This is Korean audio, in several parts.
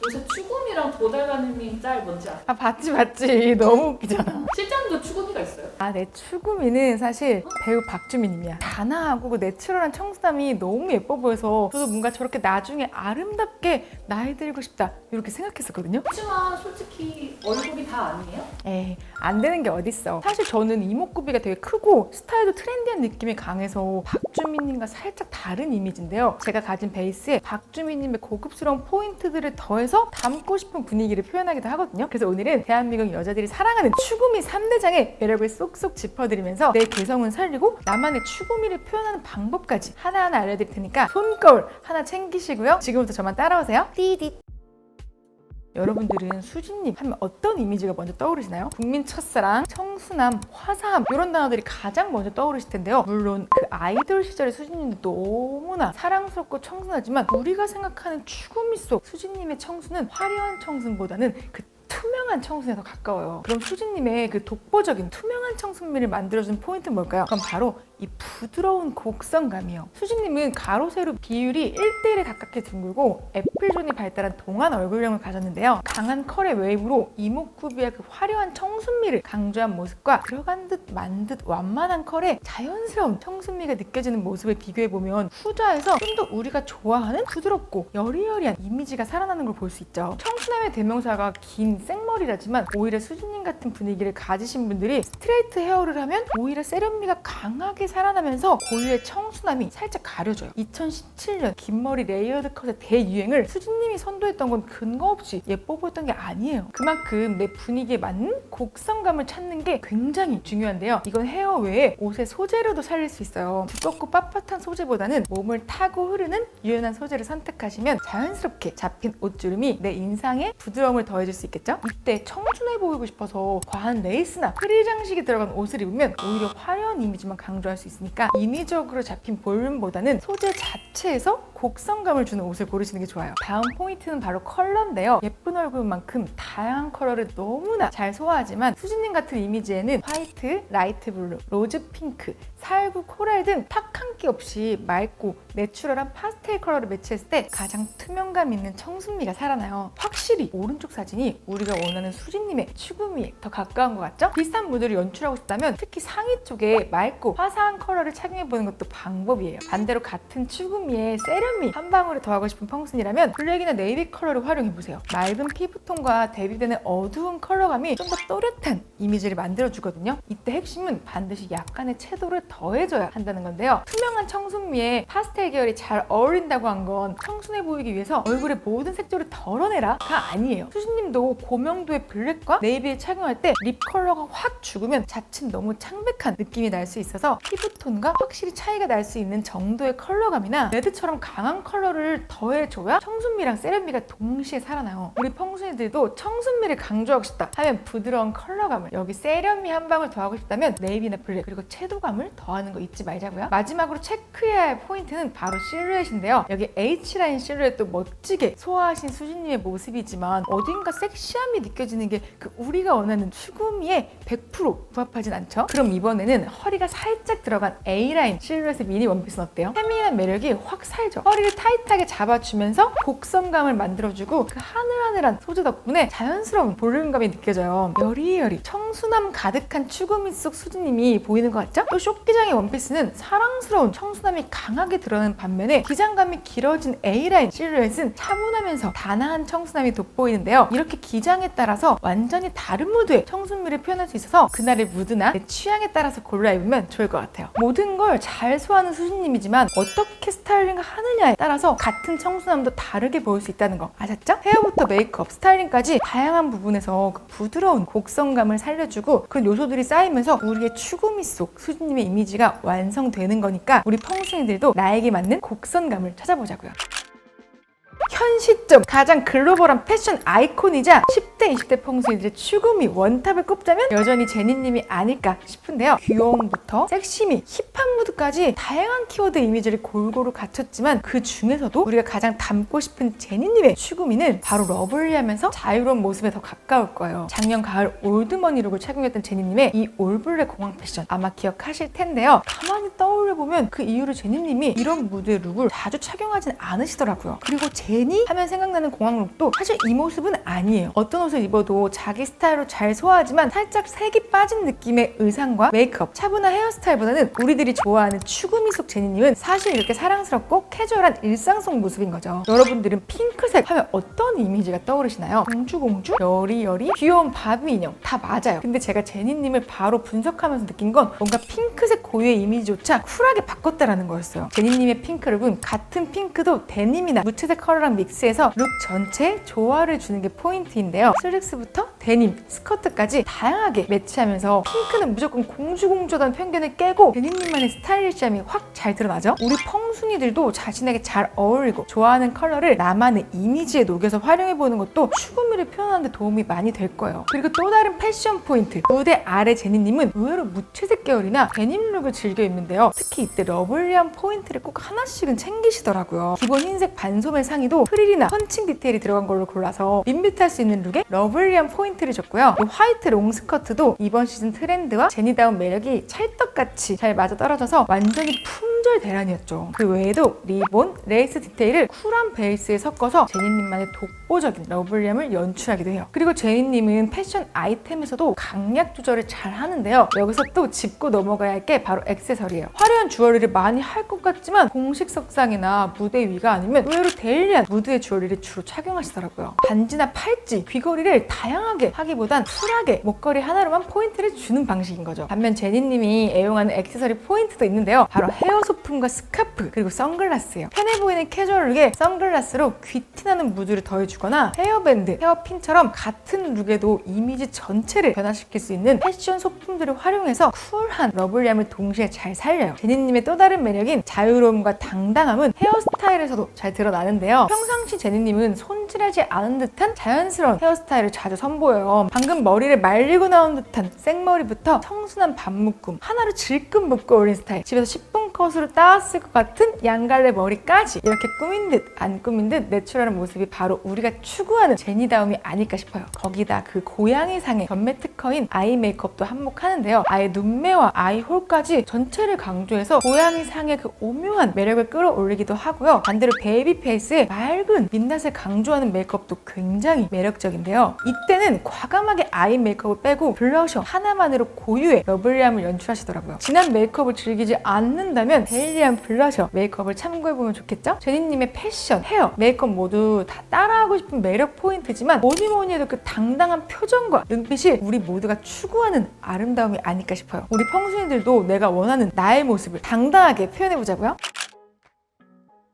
요새 추구미랑 도달가님이 짤 뭔지 알아? 아, 봤지. 너무 웃기잖아. 실장도 추구미가 있어요? 아, 내 추구미는 사실 배우 박주민님이야. 단아하고 그 내추럴한 청순함이 너무 예뻐 보여서 저도 뭔가 저렇게 나중에 아름답게 나이 들고 싶다 이렇게 생각했었거든요. 하지만 솔직히 얼굴이 다 아니에요? 에이, 안 되는 게 어딨어. 사실 저는 이목구비가 되게 크고 스타일도 트렌디한 느낌이 강해서 박주민님과 살짝 다른 이미지인데요. 제가 가진 베이스에 박주민님의 고급스러운 포인트들을 더해서 담고 싶은 분위기를 표현하기도 하거든요. 그래서 오늘은 대한민국 여자들이 사랑하는 추구미 3대장의 매력을 쏙쏙 짚어드리면서 내 개성은 살리고 나만의 추구미를 표현하는 방법까지 하나하나 알려드릴 테니까 손거울 하나 챙기시고요. 지금부터 저만 따라오세요. 띠디. 여러분들은 수진님 하면 어떤 이미지가 먼저 떠오르시나요? 국민 첫사랑, 청순함, 화사함 이런 단어들이 가장 먼저 떠오르실 텐데요. 물론 그 아이돌 시절의 수진님도 너무나 사랑스럽고 청순하지만 우리가 생각하는 추구미 속 수진님의 청순은 화려한 청순보다는 그 투명한 청순에 더 가까워요. 그럼 수진님의 그 독보적인 투명한 청순미를 만들어준 포인트는 뭘까요? 그럼 바로 이 부드러운 곡선감이요. 수진님은 가로 세로 비율이 1대1에 가깝게 둥글고 애플존이 발달한 동안 얼굴형을 가졌는데요. 강한 컬의 웨이브로 이목구비와 그 화려한 청순미를 강조한 모습과 들어간 듯 만 듯 완만한 컬에 자연스러운 청순미가 느껴지는 모습을 비교해보면 후자에서 좀 더 우리가 좋아하는 부드럽고 여리여리한 이미지가 살아나는 걸 볼 수 있죠. 청순함의 대명사가 긴 생머리라지만 오히려 수진님 같은 분위기를 가지신 분들이 스트레이트 헤어를 하면 오히려 세련미가 강하게 살아나면서 고유의 청순함이 살짝 가려져요. 2017년 긴 머리 레이어드 컷의 대유행을 수진님이 선도했던 건 근거 없이 예뻐 보였던 게 아니에요. 그만큼 내 분위기에 맞는 곡선감을 찾는 게 굉장히 중요한데요. 이건 헤어 외에 옷의 소재로도 살릴 수 있어요. 두껍고 빳빳한 소재보다는 몸을 타고 흐르는 유연한 소재를 선택하시면 자연스럽게 잡힌 옷주름이 내 인상에 부드러움을 더해줄 수 있겠죠? 이때 청순해 보이고 싶어서 과한 레이스나 프릴 장식이 들어간 옷을 입으면 오히려 화려한 이미지만 강조할 수 있으니까 인위적으로 잡힌 볼륨보다는 소재 자체에서 곡선감을 주는 옷을 고르시는 게 좋아요. 다음 포인트는 바로 컬러인데요. 예쁜 얼굴만큼 다양한 컬러를 너무나 잘 소화하지만 수진님 같은 이미지에는 화이트, 라이트 블루, 로즈 핑크, 살구, 코랄 등 탁 한 개 없이 맑고 내추럴한 파스텔 컬러를 매치했을 때 가장 투명감 있는 청순미가 살아나요. 확실히 오른쪽 사진이 우리가 원하는 수진님의 추구미에 더 가까운 것 같죠? 비슷한 무드를 연출하고 싶다면 특히 상의 쪽에 맑고 화사한 컬러를 착용해보는 것도 방법이에요. 반대로 같은 추구미에 세련미 한 방울을 더하고 싶은 펑순이라면 블랙이나 네이비 컬러를 활용해보세요. 맑은 피부톤과 대비되는 어두운 컬러감이 좀 더 또렷한 이미지를 만들어주거든요. 이때 핵심은 반드시 약간의 채도를 더해줘야 한다는 건데요. 투명한 청순미에 파스텔 계열이 잘 어울린다고 한 건 청순해 보이기 위해서 얼굴의 모든 색조를 덜어내라가 아니에요. 수진님도 고명도의 블랙과 네이비를 착용할 때 립 컬러가 확 죽으면 자칫 너무 창백한 느낌이 날 수 있어서 피부톤과 확실히 차이가 날 수 있는 정도의 컬러감이나 레드처럼 강한 컬러를 더해줘야 청순미랑 세련미가 동시에 살아나요. 우리 펑순이들도 청순미를 강조하고 싶다 하면 부드러운 컬러감을, 여기 세련미 한 방울 더하고 싶다면 네이비나 블랙, 그리고 채도감을 더하는 거 잊지 말자고요. 마지막으로 체크해야 할 포인트는 바로 실루엣인데요. 여기 H라인 실루엣도 멋지게 소화하신 수진님의 모습이지만 어딘가 섹시함이 느껴지는 게 그 우리가 원하는 추구미에 100% 부합하진 않죠? 그럼 이번에는 허리가 살짝 들어간 A라인 실루엣의 미니 원피스는 어때요? 페미닌한 매력이 확 살죠? 허리를 타이트하게 잡아주면서 곡선감을 만들어주고 그 하늘하늘한 소재 덕분에 자연스러운 볼륨감이 느껴져요. 여리여리 청순함 가득한 추구미 속 수진님이 보이는 것 같죠? 또 쇼기장의 원피스는 사랑스러운 청순함이 강하게 드러나는 반면에 기장감이 길어진 A라인 실루엣은 차분하면서 단아한 청순함이 돋보이는데요. 이렇게 기장에 따라서 완전히 다른 무드의 청순미를 표현할 수 있어서 그날의 무드나 내 취향에 따라서 골라 입으면 좋을 것 같아요. 모든 걸 잘 소화하는 수진님이지만 어떻게 스타일링을 하느냐에 따라서 같은 청순함도 다르게 보일 수 있다는 거 아셨죠? 헤어부터 메이크업, 스타일링까지 다양한 부분에서 그 부드러운 곡선감을 살려주고 그 요소들이 쌓이면서 우리의 추구미 속 수진님의 이미지가 완성되는 거니까 우리 펑순이들도 나에게 맞는 곡선감을 찾아보자고요. 현 시점 가장 글로벌한 패션 아이콘이자 10대, 20대 펑순이들의 추구미 원탑을 꼽자면 여전히 제니님이 아닐까 싶은데요. 귀여움부터 섹시미, 힙한 무드까지 다양한 키워드 이미지를 골고루 갖췄지만 그 중에서도 우리가 가장 담고 싶은 제니님의 추구미는 바로 러블리하면서 자유로운 모습에 더 가까울 거예요. 작년 가을 올드머니 룩을 착용했던 제니님의 이 올블랙 공항 패션 아마 기억하실 텐데요. 가만히 떠올려보면 그 이후로 제니님이 이런 무드의 룩을 자주 착용하진 않으시더라고요. 그리고 제니 하면 생각나는 공항룩도 사실 이 모습은 아니에요. 어떤 옷을 입어도 자기 스타일로 잘 소화하지만 살짝 색이 빠진 느낌의 의상과 메이크업, 차분한 헤어스타일보다는 우리들이 좋아하는 추구미 속 제니님은 사실 이렇게 사랑스럽고 캐주얼한 일상 속 모습인 거죠. 여러분들은 핑크색 하면 어떤 이미지가 떠오르시나요? 공주, 여리여리, 귀여운 바비 인형 다 맞아요. 근데 제가 제니님을 바로 분석하면서 느낀 건 뭔가 핑크색 고유의 이미지조차 쿨하게 바꿨다라는 거였어요. 제니님의 핑크룩은 같은 핑크도 데님이나 무채색 컬러랑 믹스해서 룩 전체에 조화를 주는 게 포인트인데요. 슬랙스부터 데님, 스커트까지 다양하게 매치하면서 핑크는 무조건 공주다는 편견을 깨고 제니님만의 스타일리시함이 확 잘 드러나죠? 우리 펑순이들도 자신에게 잘 어울리고 좋아하는 컬러를 나만의 이미지에 녹여서 활용해보는 것도 추구미를 표현하는 데 도움이 많이 될 거예요. 그리고 또 다른 패션 포인트, 무대 아래 제니님은 의외로 무채색 계열이나 데님 룩을 즐겨 입는데요. 특히 이때 러블리한 포인트를 꼭 하나씩은 챙기시더라고요. 기본 흰색 반소매 상의도 프릴이나 펀칭 디테일이 들어간 걸로 골라서 밋밋할 수 있는 룩에 러블리한 포인트를 줬고요. 이 화이트 롱 스커트도 이번 시즌 트렌드와 제니다운 매력이 찰떡같이 잘 맞아떨어져서 완전히 품절 대란이었죠. 그 외에도 리본, 레이스 디테일을 쿨한 베이스에 섞어서 제니님만의 독보적인 러블리함을 연출하기도 해요. 그리고 제니님은 패션 아이템에서도 강약 조절을 잘 하는데요. 여기서 또 짚고 넘어가야 할 게 바로 액세서리예요. 화려한 주얼리를 많이 할 것 같지만 공식 석상이나 무대 위가 아니면 의외로 데일리한 무드의 주얼리를 주로 착용하시더라고요. 반지나 팔찌, 귀걸이를 다양하게 하기보단 쿨하게 목걸이 하나로만 포인트를 주는 방식인 거죠. 반면 제니님이 애용하는 액세서리 포인트도 있는데요. 바로 헤어 소품과 스카프 그리고 선글라스예요. 편해 보이는 캐주얼 룩에 선글라스로 귀티나는 무드를 더해주거나 헤어밴드, 헤어핀처럼 같은 룩에도 이미지 전체를 변화시킬 수 있는 패션 소품들을 활용해서 쿨한 러블리함을 동시에 잘 살려요. 제니님의 또 다른 매력인 자유로움과 당당함은 헤어스타일에서도 잘 드러나는데요. 평상시 제니님은 손질하지 않은 듯한 자연스러운 헤어스타일을 자주 선보여요. 방금 머리를 말리고 나온 듯한 생머리부터 청순한 반묶음, 하나로 질끈 묶어 올린 스타일, 집에서 10분 컷으로 따왔을 것 같은 양갈래 머리까지 이렇게 꾸민 듯 안 꾸민 듯 내추럴한 모습이 바로 우리가 추구하는 제니다움이 아닐까 싶어요. 거기다 그 고양이상의 전매 특허인 아이 메이크업도 한몫하는데요. 아예 눈매와 아이홀까지 전체를 강조해서 고양이상의 그 오묘한 매력을 끌어올리기도 하고요. 반대로 베이비 페이스의 맑은 민낯을 강조하는 메이크업도 굉장히 매력적인데요. 이때는 과감하게 아이 메이크업을 빼고 블러셔 하나만으로 고유의 러블리함을 연출하시더라고요. 진한 메이크업을 즐기지 않는다면 데일리한 블러셔 메이크업을 참고해보면 좋겠죠? 제니님의 패션, 헤어, 메이크업 모두 다 따라하고 싶은 매력 포인트지만 뭐니 해도 그 당당한 표정과 눈빛이 우리 모두가 추구하는 아름다움이 아닐까 싶어요. 우리 펑순이들도 내가 원하는 나의 모습을 당당하게 표현해보자고요.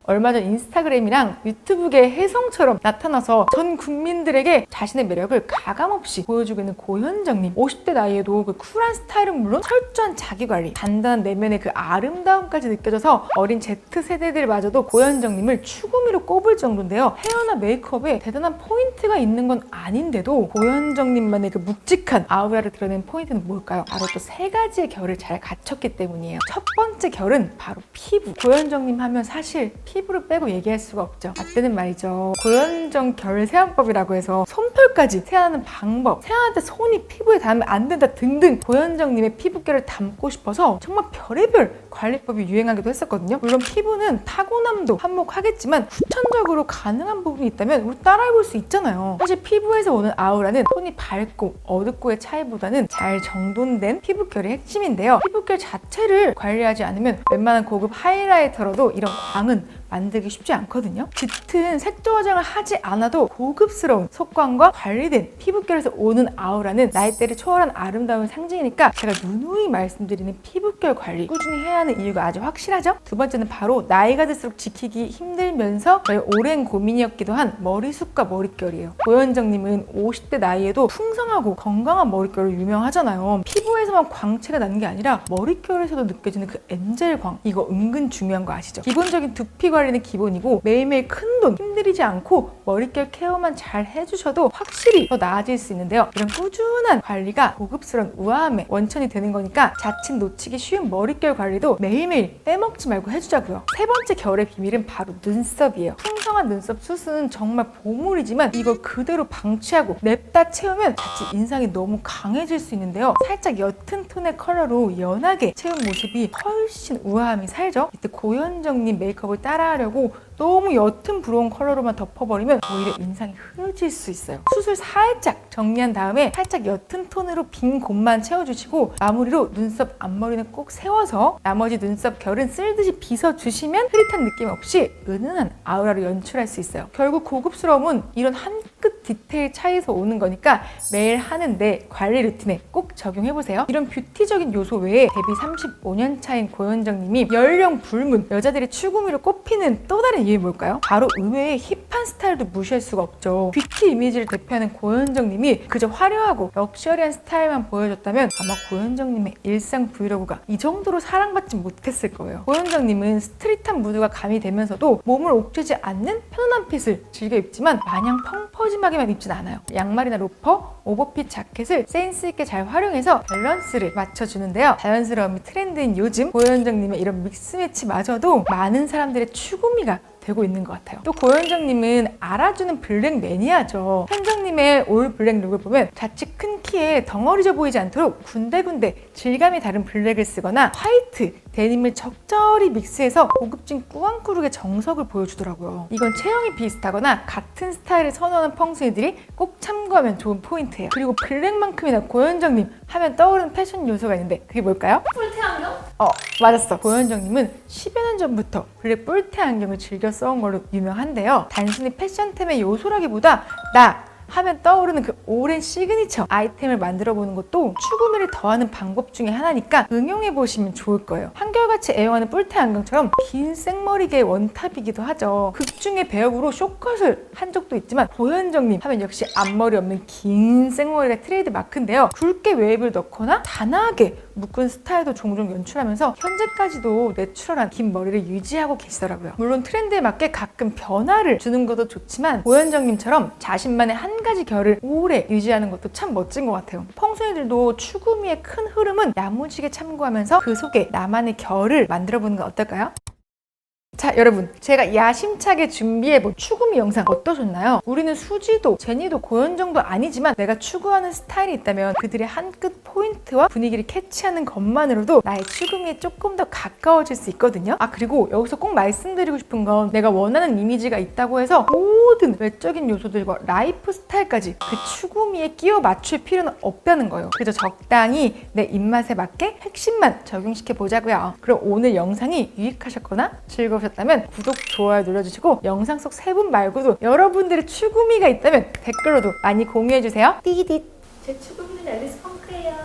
얼마 전 인스타그램이랑 유튜브계의 혜성처럼 나타나서 전 국민들에게 자신의 매력을 가감없이 보여주고 있는 고현정님. 50대 나이에도 그 쿨한 스타일은 물론 철저한 자기관리, 단단한 내면의 그 아름다움까지 느껴져서 어린 Z세대들마저도 고현정님을 추구미로 꼽을 정도인데요. 헤어나 메이크업에 대단한 포인트가 있는 건 아닌데도 고현정님만의 그 묵직한 아우라를 드러낸 포인트는 뭘까요? 바로 또 세 가지의 결을 잘 갖췄기 때문이에요. 첫 번째 결은 바로 피부. 고현정님 하면 사실 피부를 빼고 얘기할 수가 없죠. 라떼는 말이죠. 고현정 결 세안법이라고 해서 손털까지 세안하는 방법, 세안할 때 손이 피부에 닿으면 안 된다 등등 고현정님의 피부결을 담고 싶어서 정말 별의별 관리법이 유행하기도 했었거든요. 물론 피부는 타고남도 한몫하겠지만 후천적으로 가능한 부분이 있다면 우리 따라해볼 수 있잖아요. 사실 피부에서 오는 아우라는 톤이 밝고 어둡고의 차이보다는 잘 정돈된 피부결이 핵심인데요. 피부결 자체를 관리하지 않으면 웬만한 고급 하이라이터로도 이런 광은 만들기 쉽지 않거든요. 짙은 색조 화장을 하지 않아도 고급스러운 속광과 관리된 피부결에서 오는 아우라는 나이대를 초월한 아름다움의 상징이니까 제가 누누이 말씀드리는 피부결 관리 꾸준히 해야 하는 이유가 아주 확실하죠? 두 번째는 바로 나이가 들수록 지키기 힘들면서 저의 오랜 고민이었기도 한 머리숱과 머릿결이에요. 고현정님은 50대 나이에도 풍성하고 건강한 머릿결로 유명하잖아요. 피부에서만 광채가 나는 게 아니라 머릿결에서도 느껴지는 그 엔젤광, 이거 은근 중요한 거 아시죠? 기본적인 두피 관리는 기본이고 매일매일 큰돈 힘들이지 않고 머릿결 케어만 잘 해주셔도 확실히 더 나아질 수 있는데요. 이런 꾸준한 관리가 고급스러운 우아함의 원천이 되는 거니까 자칫 놓치기 쉬운 머릿결 관리도 매일매일 빼먹지 말고 해주자고요. 세 번째 결의 비밀은 바로 눈썹이에요. 풍성한 눈썹 숱은 정말 보물이지만 이걸 그대로 방치하고 냅다 채우면 자칫 인상이 너무 강해질 수 있는데요. 살짝 옅은 톤의 컬러로 연하게 채운 모습이 훨씬 우아함이 살죠. 이때 고현정님 메이크업을 따라 하려고 너무 옅은 브로운 컬러로만 덮어버리면 오히려 인상이 흐려질 수 있어요. 숱을 살짝 정리한 다음에 살짝 옅은 톤으로 빈 곳만 채워주시고 마무리로 눈썹 앞머리는 꼭 세워서 나머지 눈썹 결은 쓸듯이 빗어주시면 흐릿한 느낌 없이 은은한 아우라로 연출할 수 있어요. 결국 고급스러움은 이런 한 끗 디테일 차이에서 오는 거니까 매일 하는데 관리 루틴에 꼭 적용해보세요. 이런 뷰티적인 요소 외에 데뷔 35년 차인 고현정님이 연령 불문 여자들이 추구미로 꼽히는 또 다른 이유는 뭘까요? 바로 의외의 힙한 스타일도 무시할 수가 없죠. 뷰티 이미지를 대표하는 고현정님이 그저 화려하고 럭셔리한 스타일만 보여줬다면 아마 고현정님의 일상 브이로그가 이 정도로 사랑받지 못했을 거예요. 고현정님은 스트릿한 무드가 가미되면서도 몸을 옥죄지 않는 편안한 핏을 즐겨 입지만 마냥 펑퍼짐하게만 입진 않아요. 양말이나 로퍼, 오버핏 자켓을 센스 있게 잘 활용해서 밸런스를 맞춰주는데요. 자연스러움이 트렌드인 요즘 고현정님의 이런 믹스매치마저도 많은 사람들의 추구미가 되고 있는 것 같아요. 또 고현정님은 알아주는 블랙 매니아죠. 현정님의 올 블랙 룩을 보면 자칫 큰 키에 덩어리져 보이지 않도록 군데군데 질감이 다른 블랙을 쓰거나 화이트, 데님을 적절히 믹스해서 고급진 꾸안꾸룩의 정석을 보여주더라고요. 이건 체형이 비슷하거나 같은 스타일을 선호하는 펑순이들이 꼭 참고하면 좋은 포인트예요. 그리고 블랙만큼이나 고현정님 하면 떠오르는 패션 요소가 있는데 그게 뭘까요? 뿔테 안경? 맞았어. 고현정님은 10여 년 전부터 블랙 뿔테 안경을 즐겨 써온 걸로 유명한데요. 단순히 패션템의 요소라기보다 나 하면 떠오르는 그 오랜 시그니처 아이템을 만들어보는 것도 추구미를 더하는 방법 중에 하나니까 응용해보시면 좋을 거예요. 한결같이 애용하는 뿔테 안경처럼 긴 생머리계의 원탑이기도 하죠. 극중의 배역으로 쇼컷을 한 적도 있지만 고현정님 하면 역시 앞머리 없는 긴 생머리가 트레이드 마크인데요. 굵게 웨이브를 넣거나 단아하게 묶은 스타일도 종종 연출하면서 현재까지도 내추럴한 긴 머리를 유지하고 계시더라고요. 물론 트렌드에 맞게 가끔 변화를 주는 것도 좋지만 고현정님처럼 자신만의 한 가지 결을 오래 유지하는 것도 참 멋진 것 같아요. 펑순이들도 추구미의 큰 흐름은 야무지게 참고하면서 그 속에 나만의 결을 만들어보는 건 어떨까요? 자, 여러분, 제가 야심차게 준비해본 추구미 영상 어떠셨나요? 우리는 수지도 제니도 고현정도 아니지만 내가 추구하는 스타일이 있다면 그들의 한 끗 포인트와 분위기를 캐치하는 것만으로도 나의 추구미에 조금 더 가까워질 수 있거든요. 그리고 여기서 꼭 말씀드리고 싶은 건 내가 원하는 이미지가 있다고 해서 모든 외적인 요소들과 라이프 스타일까지 그 추구미에 끼워 맞출 필요는 없다는 거예요. 그저 적당히 내 입맛에 맞게 핵심만 적용시켜 보자고요. 그럼 오늘 영상이 유익하셨거나 즐거우셨다면 구독, 좋아요 눌러주시고 영상 속 세 분 말고도 여러분들의 추구미가 있다면 댓글로도 많이 공유해주세요. 띠깃! 제 추구미는 앨리스 펑크예요.